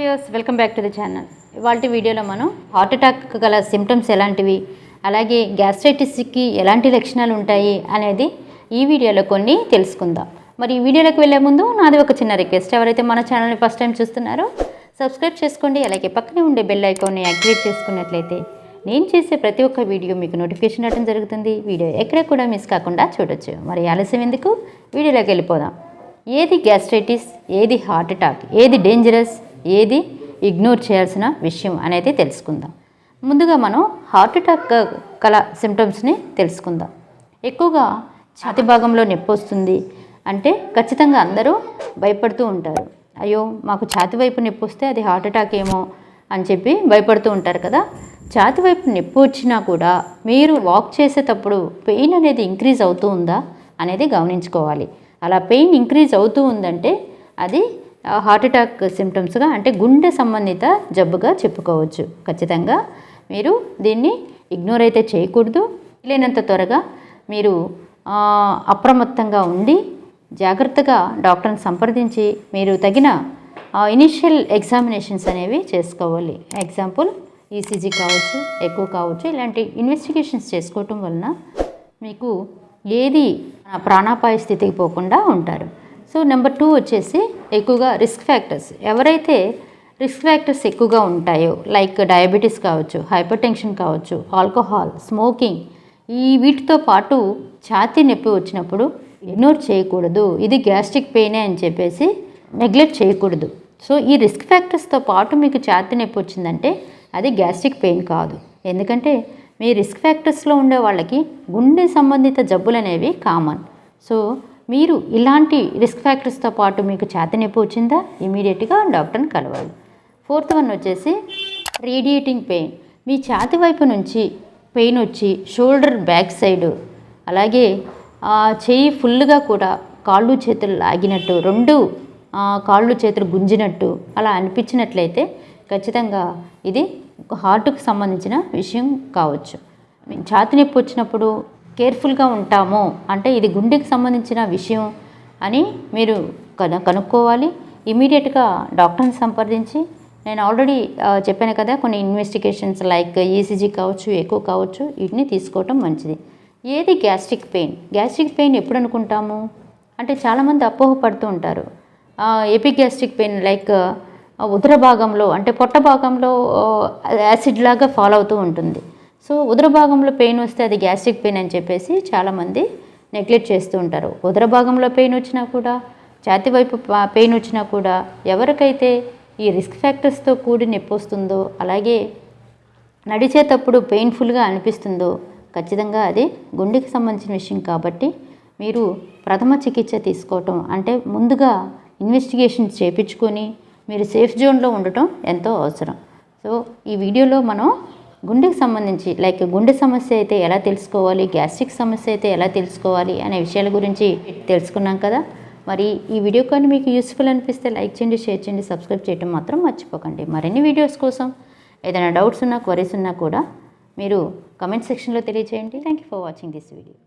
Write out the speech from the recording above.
Viewers welcome back to the channel. ఇవాల్టి వీడియోలో మనం హార్ట్ అటాక్ గల సిమ్టమ్స్ ఎలాంటివి, అలాగే గ్యాస్ట్రైటిస్కి ఎలాంటి లక్షణాలు ఉంటాయి అనేది ఈ వీడియోలో కొన్ని తెలుసుకుందాం. మరి ఈ వీడియోలోకి వెళ్ళే ముందు నాది ఒక చిన్న రిక్వెస్ట్, ఎవరైతే మన ఛానల్ని ఫస్ట్ టైం చూస్తున్నారో సబ్స్క్రైబ్ చేసుకోండి. అలాగే పక్కనే ఉండే బెల్ ఐకాన్ని యాక్టివేట్ చేసుకున్నట్లయితే నేను చేసే ప్రతి ఒక్క వీడియో మీకు నోటిఫికేషన్ రావడం జరుగుతుంది. వీడియో ఎక్కడ కూడా మిస్ కాకుండా చూడొచ్చు. మరి ఆలస్యం ఎందుకు, వీడియోలోకి వెళ్ళిపోదాం. ఏది గ్యాస్ట్రైటిస్, ఏది హార్ట్ అటాక్, ఏది డేంజరస్, ఏది ఇగ్నోర్ చేయాల్సిన విషయం అనేది తెలుసుకుందాం. ముందుగా మనం హార్ట్ అటాక్ గల సిమ్టమ్స్ని తెలుసుకుందాం. ఎక్కువగా ఛాతీ భాగంలో నొప్పి వస్తుంది అంటే ఖచ్చితంగా అందరూ భయపడుతూ ఉంటారు. అయ్యో మాకు ఛాతీ వైపు నొప్పి వస్తే అది హార్ట్ అటాక్ ఏమో అని చెప్పి భయపడుతూ ఉంటారు కదా. ఛాతీ వైపు నొప్పి వచ్చినా కూడా మీరు వాక్ చేసేటప్పుడు పెయిన్ అనేది ఇంక్రీజ్ అవుతూ ఉందా అనేది గమనించుకోవాలి. అలా పెయిన్ ఇంక్రీజ్ అవుతూ ఉందంటే అది హార్ట్ అటాక్ సిమ్టమ్స్గా, అంటే గుండె సంబంధిత జబ్బుగా చెప్పుకోవచ్చు. ఖచ్చితంగా మీరు దీన్ని ఇగ్నోర్ అయితే చేయకూడదు. లేనంత త్వరగా మీరు అప్రమత్తంగా ఉండి జాగ్రత్తగా డాక్టర్ని సంప్రదించి మీరు తగిన ఇనిషియల్ ఎగ్జామినేషన్స్ అనేవి చేసుకోవాలి. ఎగ్జాంపుల్ ఈసీజీ కావచ్చు, ఎక్కువ కావచ్చు, ఇలాంటి ఇన్వెస్టిగేషన్స్ చేసుకోవటం వలన మీకు ఏది ప్రాణాపాయ స్థితికి పోకుండా ఉంటారు. సో నెంబర్ 2 వచ్చేసి ఎక్కువగా రిస్క్ ఫ్యాక్టర్స్. ఎవరైతే రిస్క్ ఫ్యాక్టర్స్ ఎక్కువగా ఉంటాయో, లైక్ డయాబెటీస్ కావచ్చు, హైపర్ టెన్షన్ కావచ్చు, ఆల్కహాల్, స్మోకింగ్, వీటితో పాటు ఛాతీ నొప్పి వచ్చినప్పుడు ఇగ్నోర్ చేయకూడదు. ఇది గ్యాస్ట్రిక్ పెయినే అని చెప్పేసి నెగ్లెక్ట్ చేయకూడదు. సో ఈ రిస్క్ ఫ్యాక్టర్స్తో పాటు మీకు ఛాతీ నొప్పి వచ్చిందంటే అది గ్యాస్ట్రిక్ పెయిన్ కాదు. ఎందుకంటే మీ రిస్క్ ఫ్యాక్టర్స్లో ఉండే వాళ్ళకి గుండె సంబంధిత జబ్బులు అనేవి కామన్. సో మీరు ఇలాంటి రిస్క్ ఫ్యాక్టర్స్తో పాటు మీకు ఛాతీ నొప్పి వచ్చిందా, ఇమీడియట్గా డాక్టర్ని కలవాలి. 4th వన్ వచ్చేసి రేడియేటింగ్ పెయిన్. మీ ఛాతీ వైపు నుంచి పెయిన్ వచ్చి షోల్డర్ బ్యాక్ సైడు, అలాగే చెయ్యి ఫుల్గా కూడా కాళ్ళు చేతులు లాగినట్టు, 2 కాళ్ళు చేతులు గుంజినట్టు అలా అనిపించినట్లయితే ఖచ్చితంగా ఇది హార్ట్కి సంబంధించిన విషయం కావచ్చు. ఛాతీ నొప్పి వచ్చినప్పుడు కేర్ఫుల్గా ఉంటాము అంటే ఇది గుండెకి సంబంధించిన విషయం అని మీరు కనుక్కోవాలి. ఇమీడియట్గా డాక్టర్ని సంప్రదించి, నేను ఆల్రెడీ చెప్పాను కదా, కొన్ని ఇన్వెస్టిగేషన్స్ లైక్ ఈసీజీ కావచ్చు, ఎక్కువ కావచ్చు, వీటిని తీసుకోవటం మంచిది. ఏది గ్యాస్ట్రిక్ పెయిన్. గ్యాస్ట్రిక్ పెయిన్ ఎప్పుడు అనుకుంటాము అంటే చాలామంది అపోహపడుతూ ఉంటారు. ఎపిగ్యాస్ట్రిక్ పెయిన్ లైక్ ఉదర భాగంలో అంటే పొట్ట భాగంలో యాసిడ్ లాగా ఫాలో అవుతూ ఉంటుంది. సో ఉదర భాగంలో పెయిన్ వస్తే అది గ్యాస్ట్రిక్ పెయిన్ అని చెప్పేసి చాలామంది నెగ్లెక్ట్ చేస్తూ ఉంటారు. ఉదర భాగంలో పెయిన్ వచ్చినా కూడా, ఛాతీ వైపు పెయిన్ వచ్చినా కూడా ఎవరికైతే ఈ రిస్క్ ఫ్యాక్టర్స్తో కూడి నొప్పి వస్తుందో, అలాగే నడిచేటప్పుడు పెయిన్ఫుల్గా అనిపిస్తుందో ఖచ్చితంగా అది గుండెకి సంబంధించిన విషయం. కాబట్టి మీరు ప్రథమ చికిత్స తీసుకోవటం అంటే ముందుగా ఇన్వెస్టిగేషన్స్ చేయించుకొని మీరు సేఫ్ జోన్లో ఉండటం ఎంతో అవసరం. సో ఈ వీడియోలో మనం గుండెకి సంబంధించి లైక్ గుండె సమస్య అయితే ఎలా తెలుసుకోవాలి, గ్యాస్ట్రిక్ సమస్య అయితే ఎలా తెలుసుకోవాలి అనే విషయాల గురించి తెలుసుకున్నాం కదా. మరి ఈ వీడియో కానీ మీకు యూస్ఫుల్ అనిపిస్తే లైక్ చేయండి, షేర్ చేయండి, సబ్స్క్రైబ్ చేయడం మాత్రం మర్చిపోకండి. మరిన్ని వీడియోస్ కోసం ఏదైనా డౌట్స్ ఉన్నా, క్వరీస్ ఉన్నా కూడా మీరు కమెంట్ సెక్షన్లో తెలియజేయండి. Thank you for watching this video.